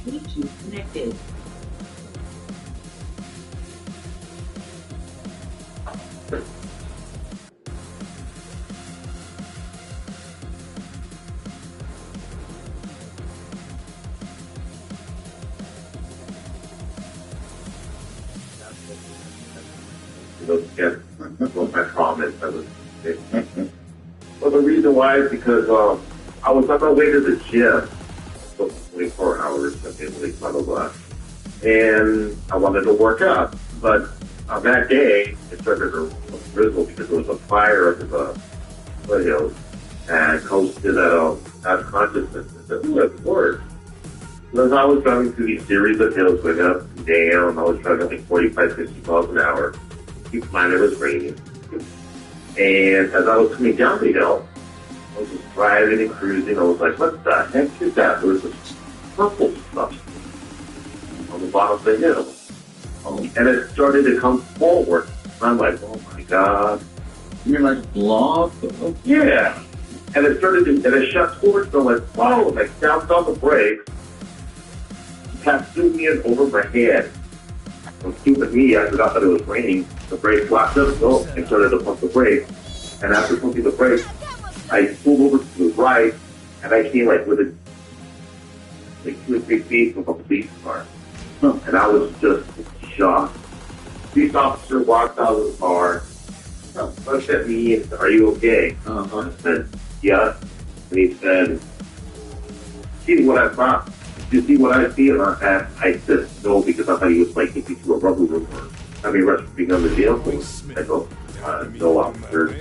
Bluetooth connected. Yeah, well, my promise. Well, the reason why is because I was on my way to the gym for 24 hours, blah, blah, blah. And I wanted to work out. But on that day, it started to drizzle because there was a fire up in the foothills. And Coach did that out of consciousness. I said, ooh, that's work. So as I was driving through these series of hills going up and down, I was driving like 45, 50 miles an hour. Keep in mind it was raining. And as I was coming down the hill, I was just driving and cruising. I was like, what the heck is that? There was this purple stuff on the bottom of the hill. And it started to come forward. And I'm like, oh my God. You mean like blob? Yeah. And it started to, and it shot towards me. I'm like, wow. And I snapped on the brakes. It passed through me and over my head. So stupid me, I forgot that it was raining. The brake flapped up, so I started to pump the brakes. And after pumping the brakes, I pulled over to the right, and I came like within like 2 or 3 feet from a police car. And I was just shocked. Police officer walked out of the car, looked at me and said, "Are you okay?" I said, "Yes." And he said, "See what I thought? Did you see what I see?" And I said, "No," because I thought he was like taking me to a rubber room or having arrested for being on the vehicle. I go, "No, officer."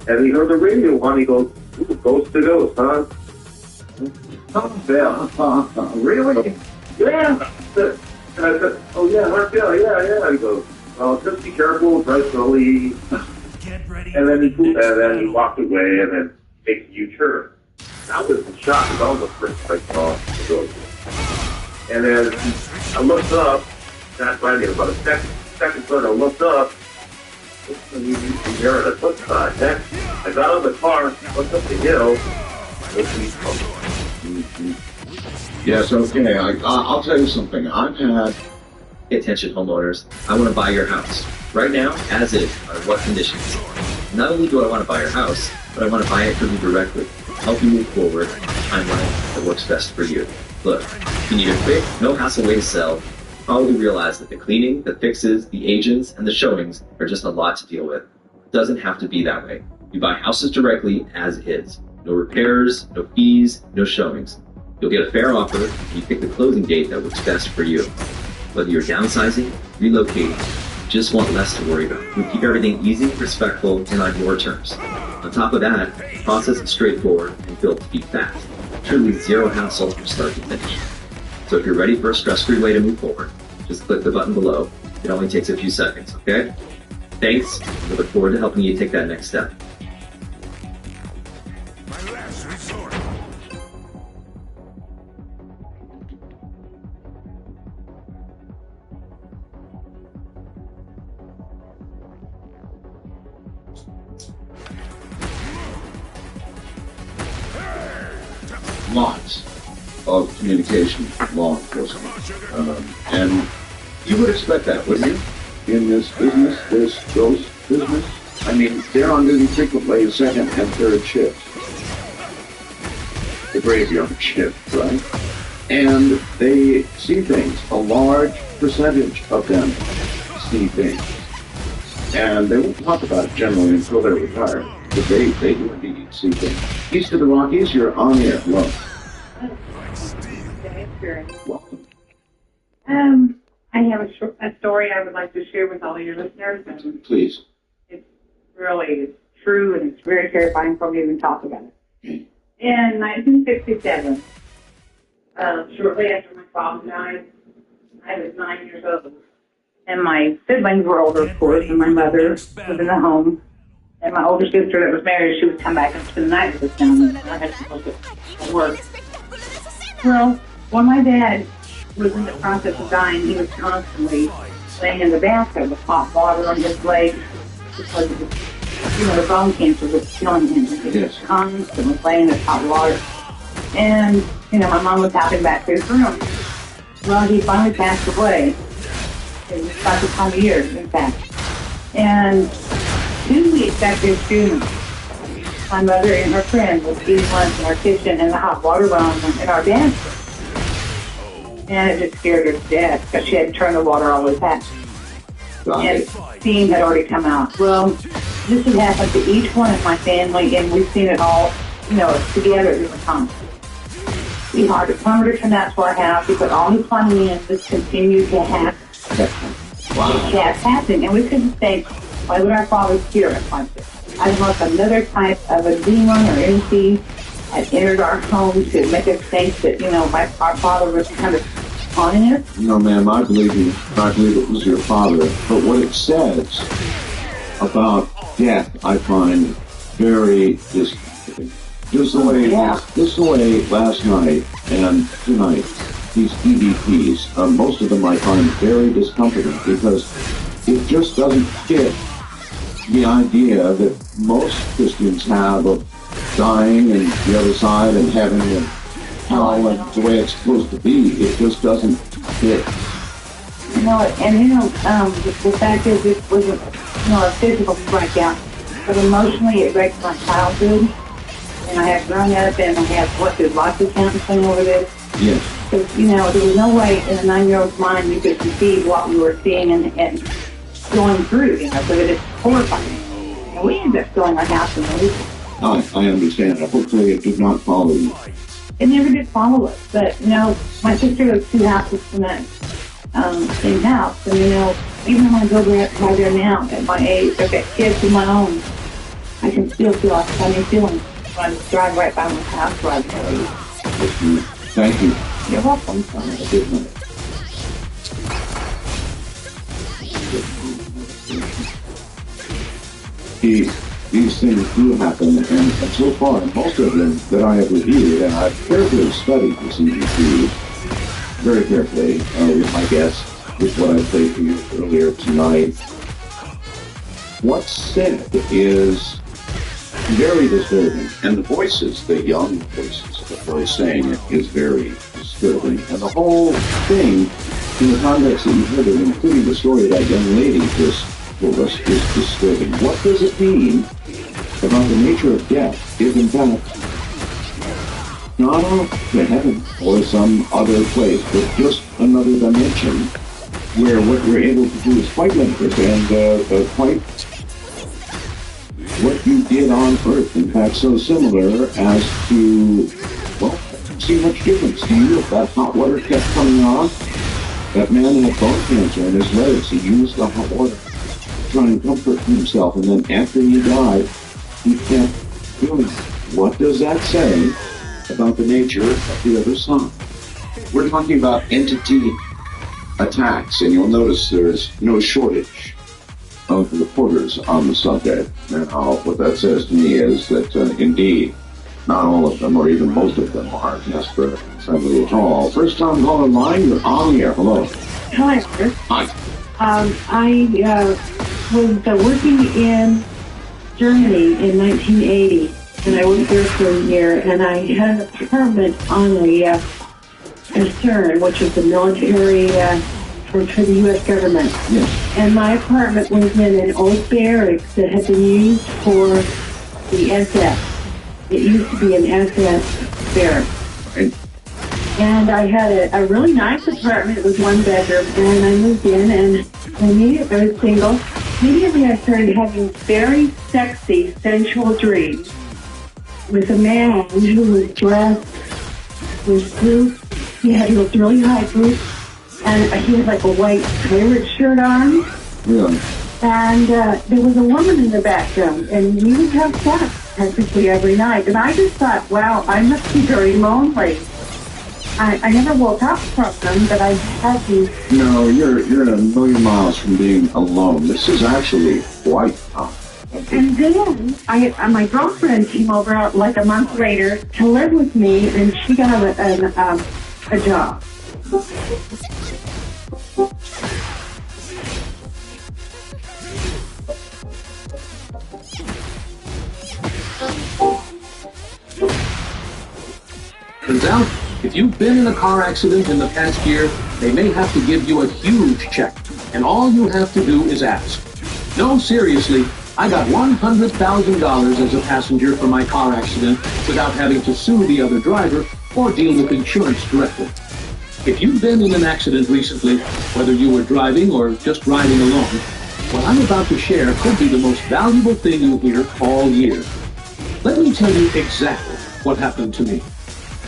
And he heard the radio on. He goes, Ooh, Ghost to Ghost, huh? Really? Yeah. And I said, oh yeah, Marcel, yeah. He goes, oh, just be careful, drive slowly. And then he walked away and then takes a U-turn. I was in shock because I was the first I saw the ghost. And then I looked up, not finding it, about a second later, I looked up, and there at a foot side. Next, I got out of the car, looked up the hill, Yes, okay. I'll tell you something. I've had... Pay attention, homeowners. I want to buy your house. Right now, as is, under what conditions? Not only do I want to buy your house, but I want to buy it from you directly. Help you move forward, timeline that works best for you. Look, if you need a quick, no-hassle way to sell, probably realize that the cleaning, the fixes, the agents, and the showings are just a lot to deal with. It doesn't have to be that way. You buy houses directly as is. No repairs, no fees, no showings. You'll get a fair offer, and you pick the closing date that works best for you. Whether you're downsizing, relocating, you just want less to worry about. We keep everything easy, respectful, and on your terms. On top of that, the process is straightforward and built to be fast. Truly zero hassle from start to finish. So if you're ready for a stress-free way to move forward, just click the button below. It only takes a few seconds, okay? Thanks. We look forward to helping you take that next step. My last resort. Lots of communication with law enforcement. And you would expect that, wouldn't you? In this business, this ghost business? I mean, they're on duty frequently second and third shifts. The graveyard shift, right? And they see things. A large percentage of them see things. And they won't talk about it generally until they're retired. But they do indeed see things. East of the Rockies, you're on air. Hello. Welcome. I have a story I would like to share with all of your listeners. And Please. it's true, and it's very terrifying for me to even talk about it. In 1967, shortly after my father died, I was 9 years old. And my siblings were older, of course, and my mother was in the home. And my older sister that was married, she would come back and spend the night with us down there. I had to go to work. Well, when my dad was in the process of dying, he was constantly laying in the bathtub with hot water on his legs because of the bone cancer was killing him. He was constantly laying in hot water. And, my mom was helping back to his room. Well, he finally passed away. It was about the time of year, in fact. And 2 weeks after his funeral, my mother and her friend was eating lunch in our kitchen, and the hot water went on in our bathroom. And it just scared her to death because she had turned the water all the way back. And steam had already come out. Well, this had happened to each one of my family, and we've seen it all, together at different times. We hired a plumber to come out to our house. We put all his plumbing in. This continued to happen. Wow. It kept happening, and we couldn't think, why would our father hear us like this? I don't know if another type of a demon or entity had entered our home to make us think that, our father was kind of haunting us. No, ma'am, I believe it was your father. But what it says about death, I find very disconcerting. Just the way last night and tonight, these EVPs, most of them I find very discomforting because it just doesn't fit the idea that most Christians have of dying and the other side and heaven and hell and the way it's supposed to be. It just doesn't fit. The fact is this wasn't, a physical strikeout, but emotionally it wrecked my childhood. And I have grown up and I have worked with lots of counseling over this. Yes. Because, there was no way in a 9-year-old's mind you could conceive what we were seeing and going through, so that it's horrifying. And we ended up selling our house and moving. I understand. Hopefully it did not follow you. It never did follow us. But, my sister lives 2 houses from that same house. And, even when I go by there now at my age, I've got kids of my own, I can still feel like funny feelings. wanted to drive right by my house so I'd tell you. Thank you. You're welcome. Good night. These things do happen, and so far, most of them that I have reviewed, and I've carefully studied the CDC, very carefully, with my guests, with what I played for you earlier tonight. What's said is very disturbing, and the voices, the young voices that are saying it, is very disturbing. And the whole thing, in the context that you've heard it, including the story of that young lady just told us, is disturbing. What does it mean about the nature of death if, in fact, not to heaven or some other place, but just another dimension where what we're able to do is quite limited and quite what you did on Earth, in fact, so similar as to, well, I don't see much difference to you if that hot water kept coming on. That man had bone cancer in his legs. He used the hot water to try and comfort himself, and then after he died, he kept doing it. What does that say about the nature of the other side? We're talking about entity attacks, and you'll notice there's no shortage of reporters on the subject. Now, what that says to me is that, indeed, not all of them, or even most of them, are desperate friendly at all. First time caller line, you're on the air. Hello. Hi, sir. Hi. I was working in Germany in 1980, and I worked there for a year, and I had an apartment on a CERN, which is the military for the U.S. government. Yes. And my apartment was in an old barracks that had been used for the SS. It used to be an SS barracks. Right. And I had a really nice apartment. It was one bedroom, and I moved in, and immediately I was single. Immediately I started having very sexy, sensual dreams with a man who was dressed with boots. He had really high boots, and he had like a white pirate shirt on. Really? And there was a woman in the background, and we would have sex practically every night. And I just thought, wow, I must be very lonely. I never woke up from them, but I had these. No, you're a million miles from being alone. This is actually quite tough. And then my girlfriend came over like a month later to live with me, and she got a job. Turns out, if you've been in a car accident in the past year, they may have to give you a huge check, and all you have to do is ask. No, seriously, I got $100,000 as a passenger for my car accident without having to sue the other driver or deal with insurance directly. If you've been in an accident recently, whether you were driving or just riding along, what I'm about to share could be the most valuable thing you'll hear all year. Let me tell you exactly what happened to me.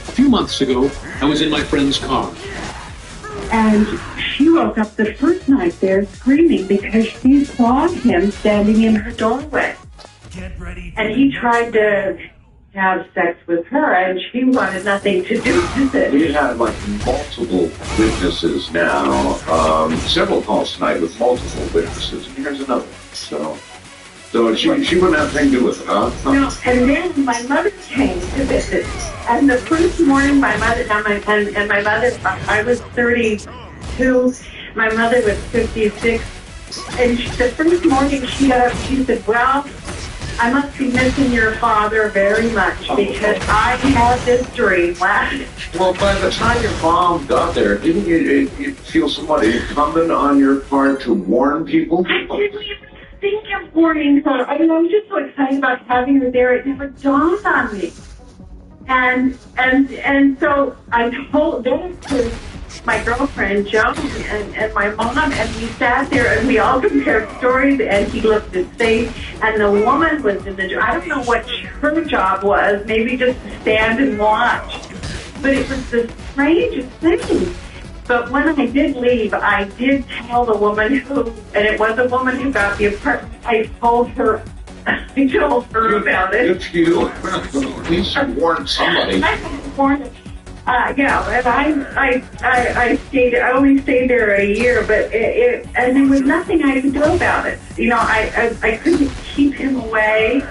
A few months ago, I was in my friend's car. And she woke up the first night there screaming because she saw him standing in her doorway. And he tried to have sex with her, and she wanted nothing to do with it. We had like multiple witnesses now, several calls tonight with multiple witnesses. And here's another one. So she wouldn't have anything to do with it, huh? No, and then my mother came to visit. And the first morning, my mother, I was 32, my mother was 56. And the first morning she got up, she said, well, I must be missing your father very much because I had this dream last. Well, by the time your mom got there, didn't you feel somewhat incumbent on your part to warn people? I didn't even think of warning her. I mean, I was just so excited about having her there. It never dawned on me. And so I told them to my girlfriend, Joan, and my mom, and we sat there and we all compared stories, and he looked the same, and the woman was in the, I don't know what her job was, maybe just to stand and watch, but it was the strangest thing. But when I did leave, I did tell the woman who, and it was a woman who got the apartment, I told her I told her about it. If you, at least you warned somebody. I warned her. Yeah, and I stayed. I only stayed there a year, but and there was nothing I could do about it. You know, I couldn't keep him away.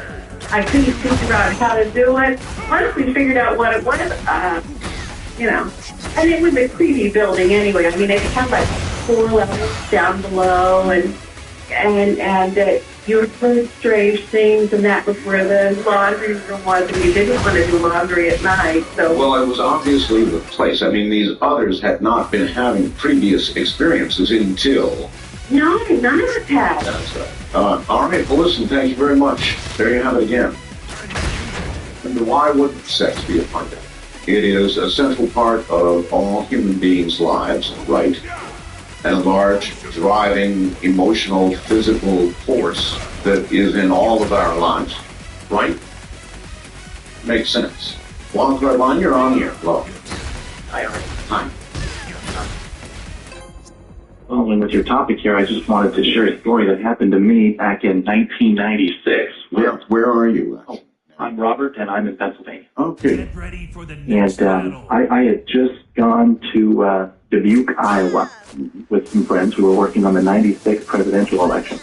I couldn't figure out how to do it. Once we figured out what it was, you know, and it was a creepy building anyway. I mean, it had like 4 levels down below, and you heard strange things, and that was where the laundry room was, and you didn't want to do laundry at night. So, Well, it was obviously the place. I mean, these others had not been having previous experiences until. no, none of us had. That's right. All right, well, listen, thank you very much. There you have it again. And why wouldn't sex be a part of it? It is a central part of all human beings' lives, right? And a large, driving, emotional, physical force that is in all of our lives, right? Makes sense. Long thread line, you're on here. Hello. Hi. Well, and with your topic here, I just wanted to share a story that happened to me back in 1996. Where are you? I'm Robert, and I'm in Pennsylvania. Okay. And I had just gone to Dubuque, Iowa, with some friends. We were working on the '96 presidential election.